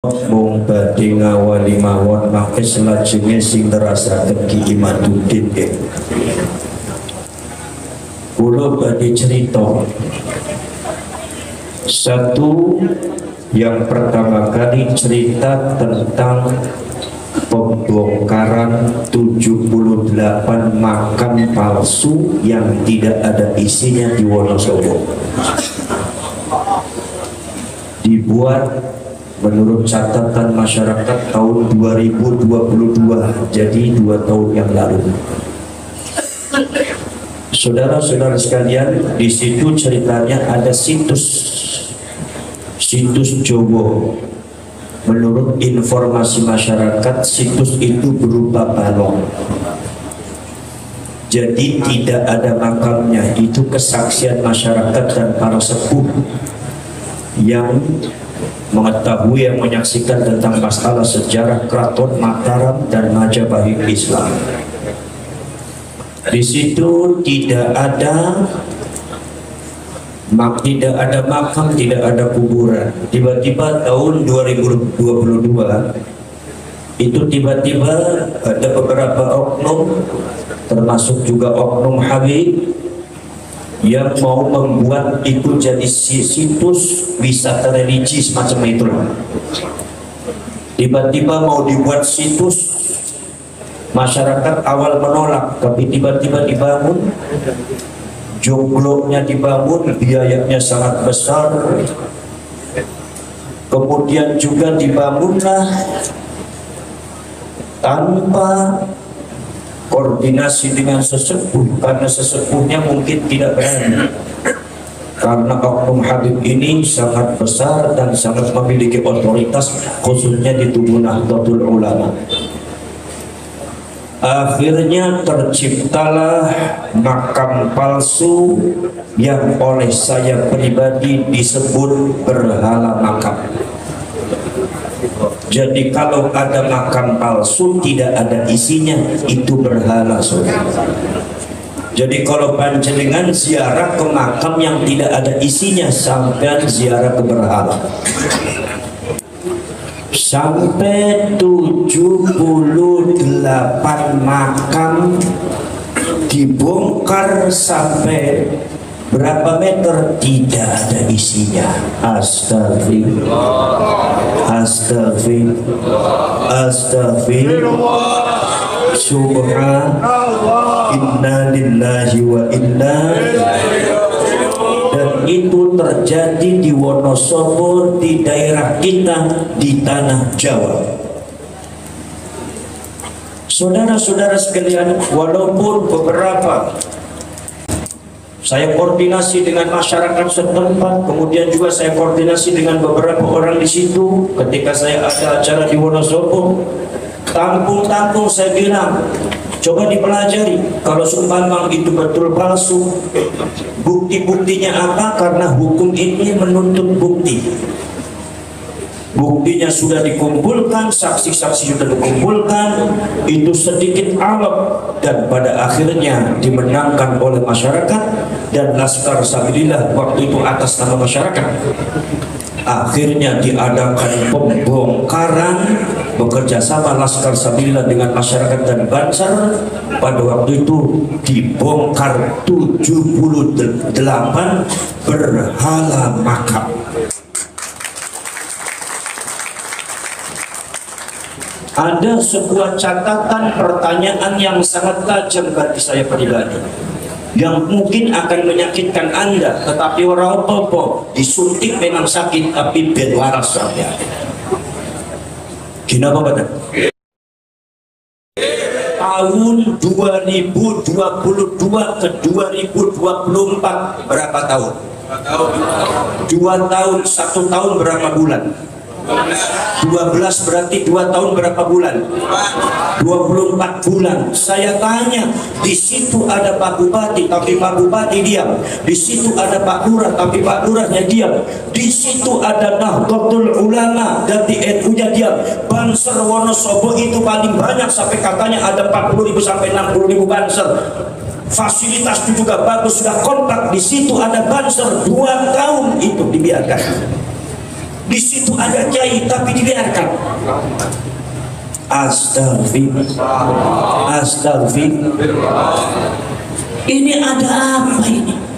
mung badhe ngawali mawon mangke selajenge sing nerasaken Ki Imaduddin nggih. Kula badhe cerita. Satu, yang pertama kali cerita tentang pembongkaran 78 makam palsu yang tidak ada isinya di Wonosobo. Dibuat menurut catatan masyarakat tahun 2022, jadi 2 tahun yang lalu. Saudara-saudara sekalian, di situ ceritanya ada situs Jowo. Menurut informasi masyarakat, situs itu berupa balong. Jadi tidak ada makamnya. Itu kesaksian masyarakat dan para sepuh yang mengetahui, yang menyaksikan tentang masalah sejarah Keraton Mataram dan Majapahit Islam. Di situ tidak ada makam, tidak ada kuburan. Tiba-tiba tahun 2022 itu tiba-tiba ada beberapa oknum, termasuk juga oknum Habib, yang mau membuat itu jadi situs wisata religi semacam itu. Tiba-tiba mau dibuat situs, masyarakat awal menolak, tapi tiba-tiba dibangun, joglonya dibangun, biayanya sangat besar. Kemudian juga dibangunlah tanpa koordinasi dengan sesepuh, karena sesepuhnya mungkin tidak berani, karena oknum Habib ini sangat besar dan sangat memiliki otoritas, khususnya di tubuh Nahdlatul Ulama. Akhirnya terciptalah makam palsu yang oleh saya pribadi disebut berhala makam. Jadi kalau ada makam palsu tidak ada isinya, itu berhala, saudara. Jadi kalau panjenengan ziarah ke makam yang tidak ada isinya, sampai ziarah ke berhala. Sampai 78 makam dibongkar, sampai berapa meter tidak ada isinya. Astagfirullah, astagfirullah, astagfirullah, subhanallah, inna lillahi wa inna ilaihi raji'un. Dan itu terjadi di Wonosobo, di daerah kita, di tanah Jawa. Saudara-saudara sekalian, walaupun beberapa saya koordinasi dengan masyarakat setempat, kemudian juga saya koordinasi dengan beberapa orang di situ. Ketika saya ada acara di Wonosobo, tampung-tampung saya bilang, coba dipelajari. Kalau seumpama itu betul palsu, bukti-buktinya apa? Karena hukum ini menuntut bukti. Buktinya sudah dikumpulkan, saksi-saksi sudah dikumpulkan, itu sedikit alat, dan pada akhirnya dimenangkan oleh masyarakat dan Laskar Sabilillah waktu itu atas nama masyarakat. Akhirnya diadakan pembongkaran bekerja sama Laskar Sabilillah dengan masyarakat dan Banser. Pada waktu itu dibongkar 78 berhala makam. Ada sebuah catatan pertanyaan yang sangat tajam bagi saya pribadi, yang mungkin akan menyakitkan Anda, tetapi orang apa-apa, disuntik memang sakit, tapi ben waras saja. Kenapa kata? Tahun 2022 ke 2024 berapa tahun? 2 tahun, 1 tahun berapa bulan? 12 berarti 2 tahun berapa bulan? 24 bulan. Saya tanya, di situ ada Pak Bupati, tapi Pak Bupati diam. Di situ ada Pak Lurah, tapi Pak Lurahnya diam. Di situ ada Nahdlatul Ulama dan di NU-nya diam. Banser Wonosobo itu paling banyak, sampai katanya ada 40.000 sampai 60.000 banser. Fasilitas itu juga bagus, sudah kompak. Di situ ada banser, 2 tahun itu dibiarkan. Di situ ada kiai tapi dibiarkan. Astagfirullah. Ini ada apa ini?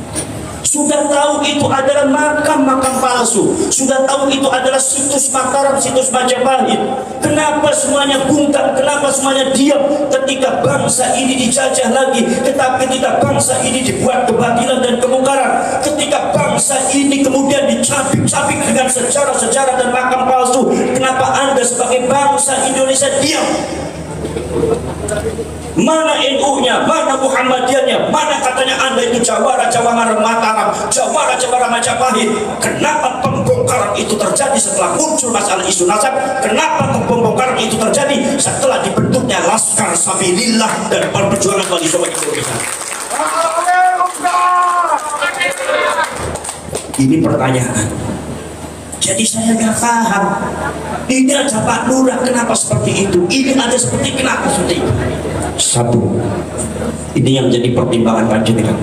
Sudah tahu itu adalah makam-makam palsu, sudah tahu itu adalah situs Mataram, situs Majapahit. Kenapa semuanya bungkam? Kenapa semuanya diam ketika bangsa ini dijajah lagi? Ketika bangsa ini dibuat kebatilan dan kemungkaran, ketika bangsa ini kemudian dicabik-cabik dengan sejarah-sejarah dan makam palsu, kenapa Anda sebagai bangsa Indonesia diam? Mana NU-nya, mana Muhammadiyahnya, mana katanya Anda itu Jawara Mataram, Jawara Majapahit? Kenapa pembongkaran itu terjadi setelah muncul masalah isu nasab? Kenapa pembongkaran itu terjadi setelah dibentuknya Laskar Sabilillah dan Perjuangan Wali Songo Indonesia? Ini pertanyaan. Jadi saya nggak paham. Ini ada Pak Lurah kenapa seperti itu? Ini ada seperti kenapa seperti itu? Satu, ini yang jadi pertimbangan panjenengan.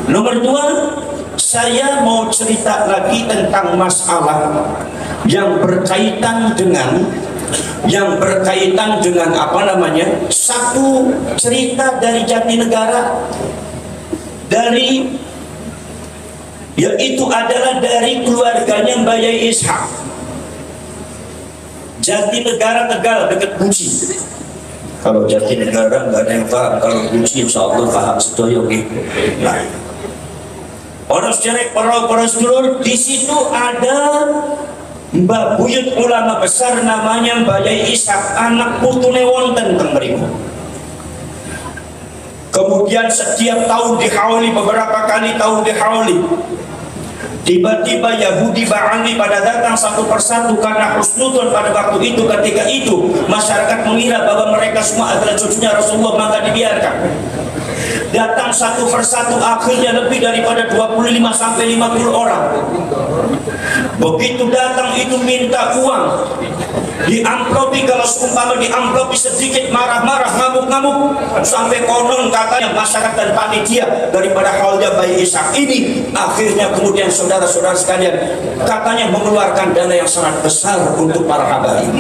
Nomor dua, saya mau cerita lagi tentang masalah yang berkaitan dengan apa namanya? Satu cerita dari Jatinegara, yaitu adalah dari keluarganya Mbak Yai Ishak. Jatinegara Tegal dekat Guci. Kalau Jatinegara nggak ada yang paham, kalau Guci insya Allah paham sedoyo gitu. Nah, orang sejarah para sedulur, di situ ada Mbak Buyut ulama besar namanya Mbak Yai Ishak, anak putune wonten teng mriku. Kemudian setiap tahun dihauli, beberapa kali tahun dihauli. Tiba-tiba Yahudi Ba'ali pada datang satu persatu karena husnudon pada waktu itu. Ketika itu masyarakat mengira bahwa mereka semua adalah cucunya Rasulullah, maka dibiarkan. Datang satu persatu, akhirnya lebih daripada 25 sampai 50 orang. Begitu datang itu minta uang, diamplopi, kalau seumpama diamplopi sedikit marah-marah, ngamuk-ngamuk, sampai konon katanya masyarakat dan panitia daripada Khalda Bayi Ishak ini akhirnya kemudian saudara-saudara sekalian katanya mengeluarkan dana yang sangat besar untuk para habaib.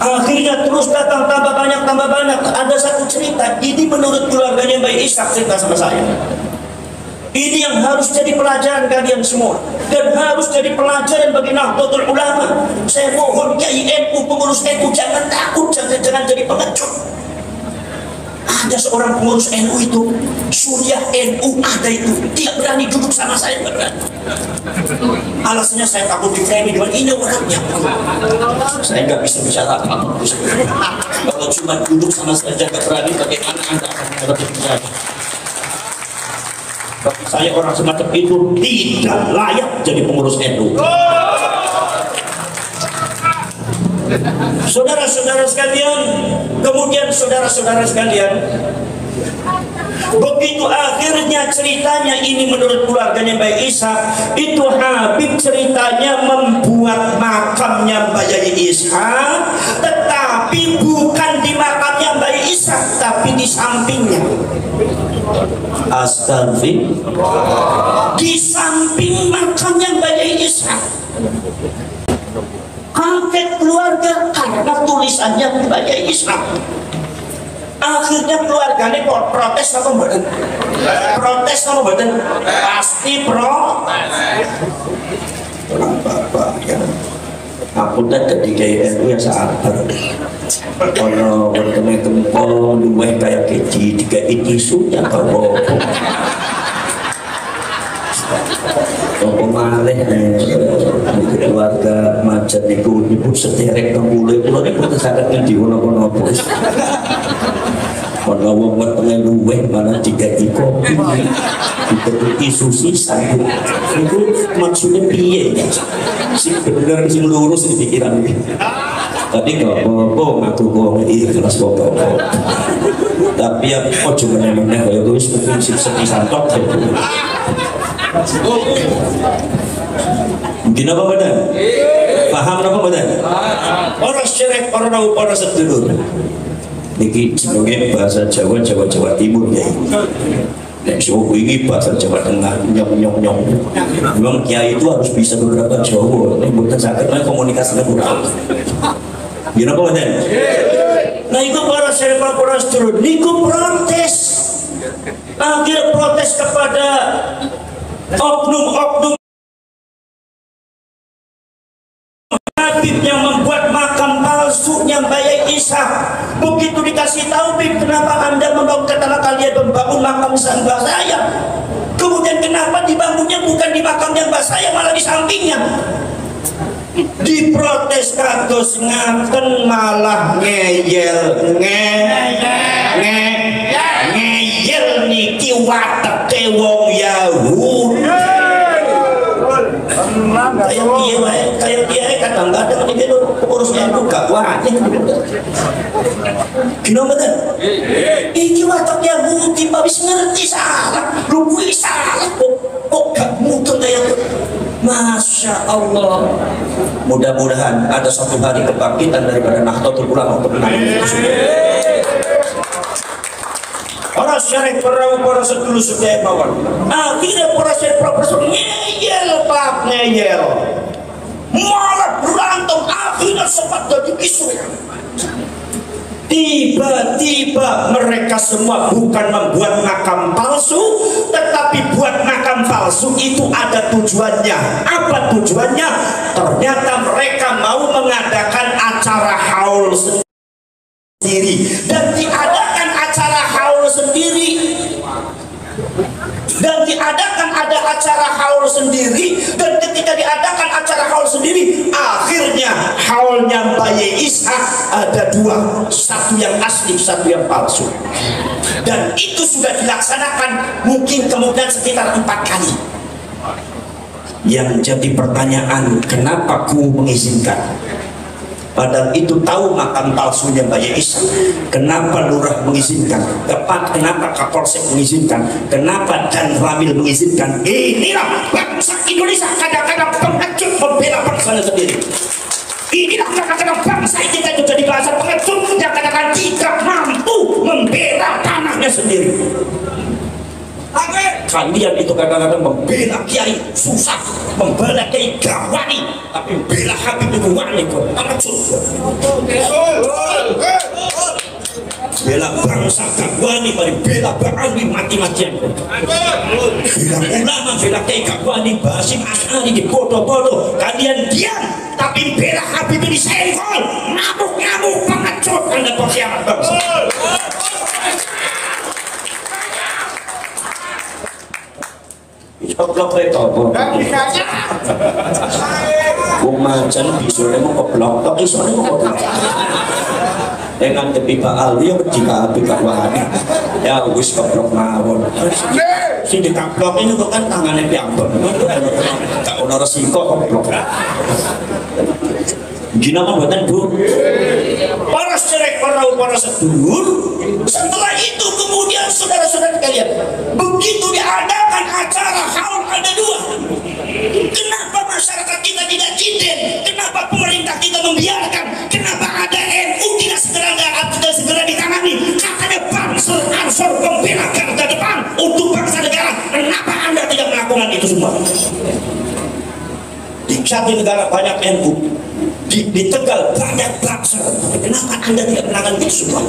Akhirnya terus datang tambah banyak. Ada satu cerita, ini menurut keluarganya Bayi Ishak cerita sama saya. Ini yang harus jadi pelajaran kalian semua, dan harus jadi pelajaran bagi Nahdlatul Ulama. Saya mohon Kiai NU, pengurus NU, jangan takut, jangan jadi pengecut. Ada seorang pengurus NU itu, Suriah NU ada itu, tidak berani duduk sama saya, berani. Alasannya saya takut di-framing dengan ini orangnya. Saya nggak bisa bicara apa-apa. Kalau cuma duduk sama saya nggak berani, bagaimana Anda akan menghadapi bicara? Bagi saya orang semacam itu tidak layak jadi pengurus NU. Saudara-saudara sekalian, kemudian saudara-saudara sekalian, begitu akhirnya ceritanya ini menurut keluarganya Mbak Ishak, itu Habib ceritanya membuat makamnya Mbak Yai Ishak, tetapi bukan di makamnya Mbak Ishak, tapi di sampingnya. Astagfirullah. Di samping makamnya Mbak Yai Ishak. Kaget keluarga karena tulisannya Mbak Yai Ishak. Akhirnya keluarganya protes apa mboten? Protes apa mboten? Pasti protes. Bapak ya. Aku tak ketika itu ya sabar. Kalau bertemu tempo luweh kayak keji tiga isu yang kau Toko malih keluarga macet niku ibu sederek mulai kula niku tesaken ngendi ono-ono. Ono wong wetenge luweh malah digawe kopi. Ditutupi susi saya. Niku maksudnya piye ya? Sing bener sing lurus di pikiran iki. Tadi gak apa-apa ngaku wong ikhlas pokok. Tapi ya ojo meneh-meneh kaya wis mungkin sing santok. Mungkin apa badan? Paham apa badan? Orang syarif, orang sedulur. Niki jenenge bahasa Jawa Timur ya. Nek Jawa ini bahasa Jawa Tengah nyong. Memang kiai itu harus bisa beberapa Jawa. Nek bukan sakit lah komunikasinya kurang. Gimana Pak Waden? Nah itu para serempak para sedulur, niku protes. Akhir protes kepada oknum-oknum Habib yang membuat makam palsunya Mbak Isa. Begitu dikasih tahu, Bib, kenapa Anda membangun, katalah kalian membangun makam mbak saya, kemudian kenapa dibangunnya bukan di makamnya mbak saya, malah di sampingnya? Diprotes kados ngaten malah ngeyel niki wateke wong Yahudi. Kayak dia kadang-kadang ini urusnya itu gak kuat. Gimana kan? Iki watak Yahudi Pak wis ngerti salah, lu kuwi salah kok gak mudeng kayak. Masya Allah. Mudah-mudahan ada satu hari kebangkitan daripada Nahdlatul Ulama untuk menangani itu semua. Para syarif, para sedulur sedaya mawon. Akhirnya para syarif profesor ngeyel Pak, ngeyel. Malah berantem, akhirnya sempat jadi isu. Tiba-tiba mereka semua bukan membuat makam palsu, tetapi buat makam palsu itu ada tujuannya. Apa tujuannya? Ternyata mereka mau mengadakan acara haul sendiri, dan diadakan acara haul sendiri, ada acara haul sendiri, dan ketika diadakan acara haul sendiri, akhirnya haulnya Mbak Isa ada dua, satu yang asli, satu yang palsu, dan itu sudah dilaksanakan mungkin kemudian sekitar 4 kali. Yang jadi pertanyaan, kenapa ku mengizinkan? Padahal itu tahu makam palsunya Mbak Isa. Kenapa lurah mengizinkan? Kenapa Kapolsek mengizinkan? Kenapa Dan Ramil mengizinkan? Inilah bangsa Indonesia kadang-kadang pengecut membela bangsanya sendiri. Inilah kadang-kadang bangsa kita itu jadi bangsa pengecut yang kadang-kadang tidak mampu membela tanahnya sendiri. Kalian itu kadang-kadang membela kiai susah, membela kiai gawani, tapi membela Habib itu wani kok pengecut. Bela bangsa gawani, mari bela Ba'alwi mati-matian. Bela ulama, bela kiai gawani, Basim As'ari di bodoh-bodoh. Kalian diam, tapi bela Habib ini senggol, ngamuk-ngamuk, pengecut. Anda pengkhianat bangsa. Keblok itu wong macan bisore mau keblok tok isore mau keblok dengan tepi Pak Alwi yang jika api kawan ya wis keblok mawon sing dikablok ini kok kan tangannya piambon gak ono resiko keblok. Gina apa buatan Bu? Para syarif, para sedulur, setelah itu kemudian saudara-saudara kalian, begitu diadakan acara haul ada dua. Kenapa masyarakat kita tidak cinten? Kenapa pemerintah kita membiarkan? Kenapa ada NU tidak segera ditangani? Katanya bangsa ansor pembela garda depan untuk bangsa negara. Kenapa Anda tidak melakukan itu semua? Di satu negara banyak NU, di Tegal banyak bangsa. Kenapa Anda tidak menangani itu semua?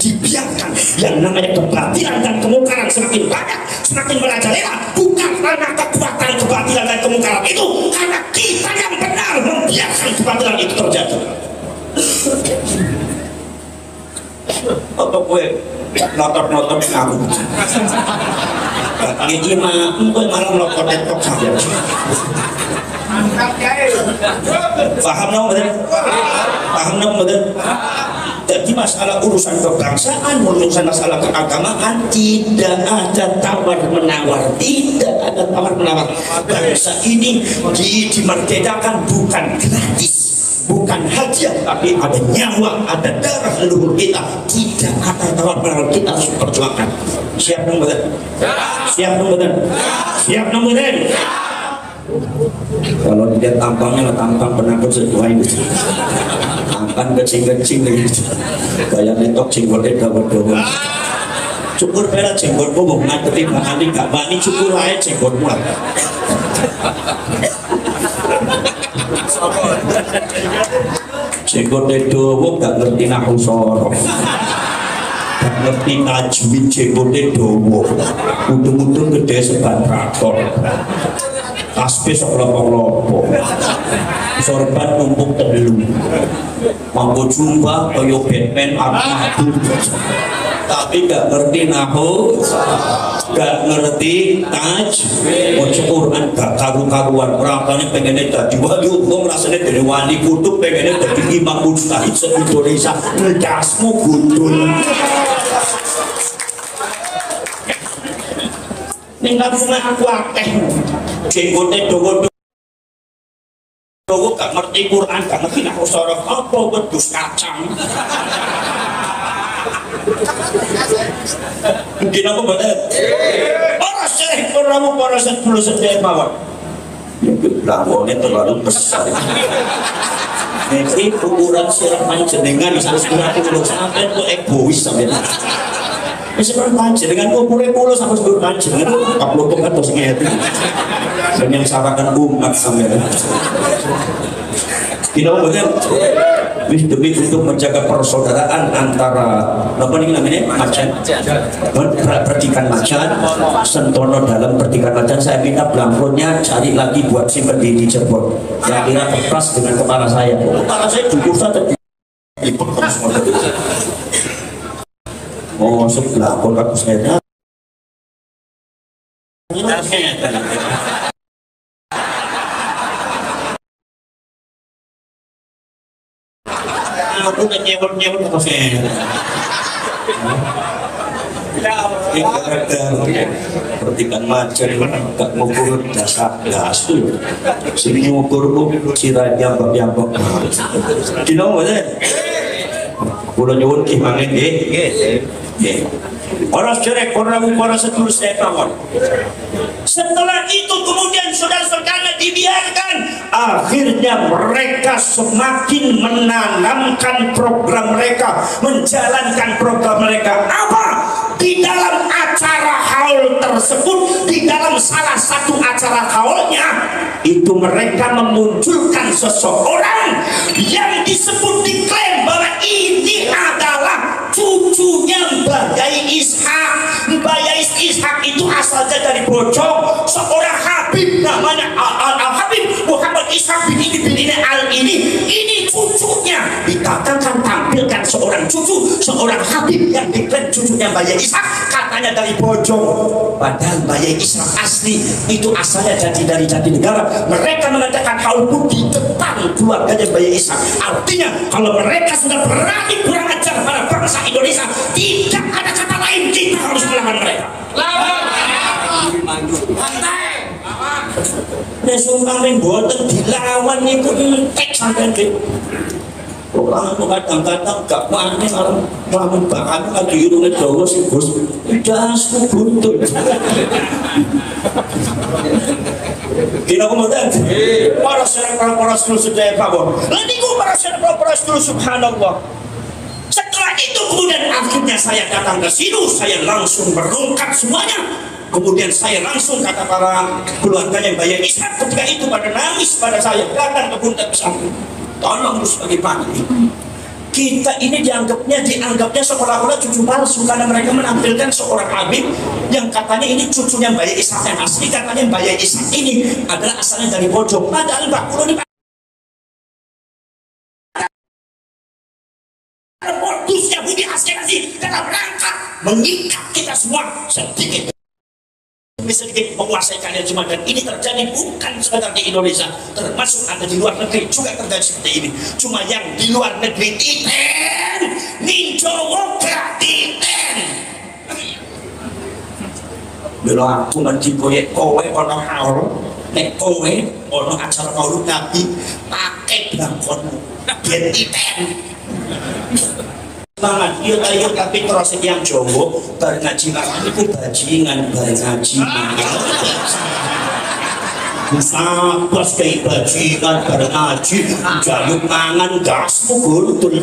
Dibiarkan yang namanya kebatilan dan kemungkaran semakin banyak, semakin merajalela. Bukan karena kekuatan kebatilan dan kemungkaran itu, karena kita yang benar membiarkan kebatilan itu terjadi. Atau gue notot-notot ngaku ini mah gue malah melotot-notot saja. Paham dong betul? Paham dong betul? Jadi masalah urusan kebangsaan, urusan masalah keagamaan tidak ada tawar menawar, tidak ada tawar menawar. Bangsa ini dimerdekakan bukan gratis, bukan hadiah, tapi ada nyawa, ada darah leluhur kita. Tidak ada tawar menawar, kita harus perjuangkan. Siap dong betul? Siap dong betul? Siap dong betul? Kalau dia tampangnya tampang penakut sesuai itu, tampang kecing-kecing gitu, kayak netok cinggolnya dapat-dapat. Cukur bela jenggotmu mau ngadepi bahani gak bani cukur aja jenggotmu. Jenggotnya dawa gak ngerti nahu sorof, gak ngerti tajwid. Jenggotnya dawa udung-udung gede seban traktor, tasbih sok lopo-lopo, sorban numpuk telu, mampu jumpa kaya Batman Armadu, tapi gak ngerti nahu, gak ngerti tajwid. Maca Quran gak karu-karuan, rasanya pengennya dadi wali hukum, rasanya dari wali kutub, pengennya dadi imam mujtahid se-Indonesia. Ndasmu gundul. Ninggal sungai aku akeh jenggotnya dawa gak ngerti Quran, gak ngerti nahu sorof, apa wedhus kacang. Mungkin apa betul? Para syekh, para sedulur sedaya mawon. Lamonnya terlalu besar. Ini ukuran sirah panjenengan 190 sampai itu egois sampai. Sebenarnya panjenengan ukuran 10 sampai 10 panjenengan upload kan terus ngeti. Dan yang sarakan umat sampai. Kita betul. Demi untuk menjaga persaudaraan antara apa ini namanya macan, perdikan macan, sentono dalam perdikan macan. Saya minta belangkonya cari lagi buat simpen di Cirebon. Yang kira kertas dengan kepala saya. Kepala saya cukup saja di kertas. Oh sebelah pun aku saya. Aku udah nyewot-nyewot apa sih? Pertikan macan gak ngukur dasar gas tuh. Sini ngukur sirah jambak-jambak. Dino mana? Udah nyewot gimana deh? Para cerek, para sedulur saya bangun. Setelah itu kemudian saudara-saudara dibiarkan. Akhirnya mereka semakin menanamkan program mereka, menjalankan program mereka. Apa? Di dalam acara haul tersebut, di dalam salah satu acara haulnya, itu mereka memunculkan seseorang yang disebut diklaim bahwa ini adalah cucunya Mbah Yai Ishak. Mbah Yai Ishak itu asalnya dari Bojong, seorang Habib namanya Al-Habib Muhammad Ishak bin ini Al ini cucunya. Dikatakan tampilkan seorang cucu, seorang Habib yang diklaim cucunya Mbah Yai Ishak, katanya dari Bojong. Padahal Mbah Yai Ishak asli itu asalnya dari Jatinegara. Mereka mengadakan haul di depan keluarganya Mbah Yai Ishak. Artinya kalau mereka sudah berani kurang ajar pada bangsa Indonesia, tidak ada kata lain, kita harus melawan mereka. Nek sumpah mboten dilawan niku entek sampean iki. Orang itu kadang-kadang gak wani kalau ngelamun bahkan lagi irungnya dawa sih bos. Dasku buntut. Kira kemudian para sedulur sedaya pawon. Nanti para sedulur subhanallah. Setelah itu kemudian akhirnya saya datang ke sini, saya langsung merungkap semuanya. Kemudian saya langsung kata para keluarganya Mbah Yai Ishak ketika itu pada nangis pada saya, datang ke punten pesantren. Tolong bagaimana kita ini dianggapnya seolah-olah cucu palsu karena mereka menampilkan seorang Habib yang katanya ini cucunya Mbah Yai Ishak yang asli, katanya Mbah Yai Ishak ini adalah asalnya dari Bojong. Padahal Mbak Kulo ini modus Yahudi Asy'ari dalam rangka mengikat kita semua sedikit menguasai kalian semua. Dan ini terjadi bukan sekedar di Indonesia, termasuk ada di luar negeri juga terjadi seperti ini. Cuma yang di luar negeri titen ninjowo gak titen. Bila aku mencipoye kowe ono haul, nek kowe ono acara maulid Nabi pakai belangkonmu biar titen. Mangan, iya tapi terus yang Jawa bar ngaji mangan itu bajingan, bar ngaji mangan bisa pas kayak bajingan bar ngaji jayuk mangan gasmu gultul.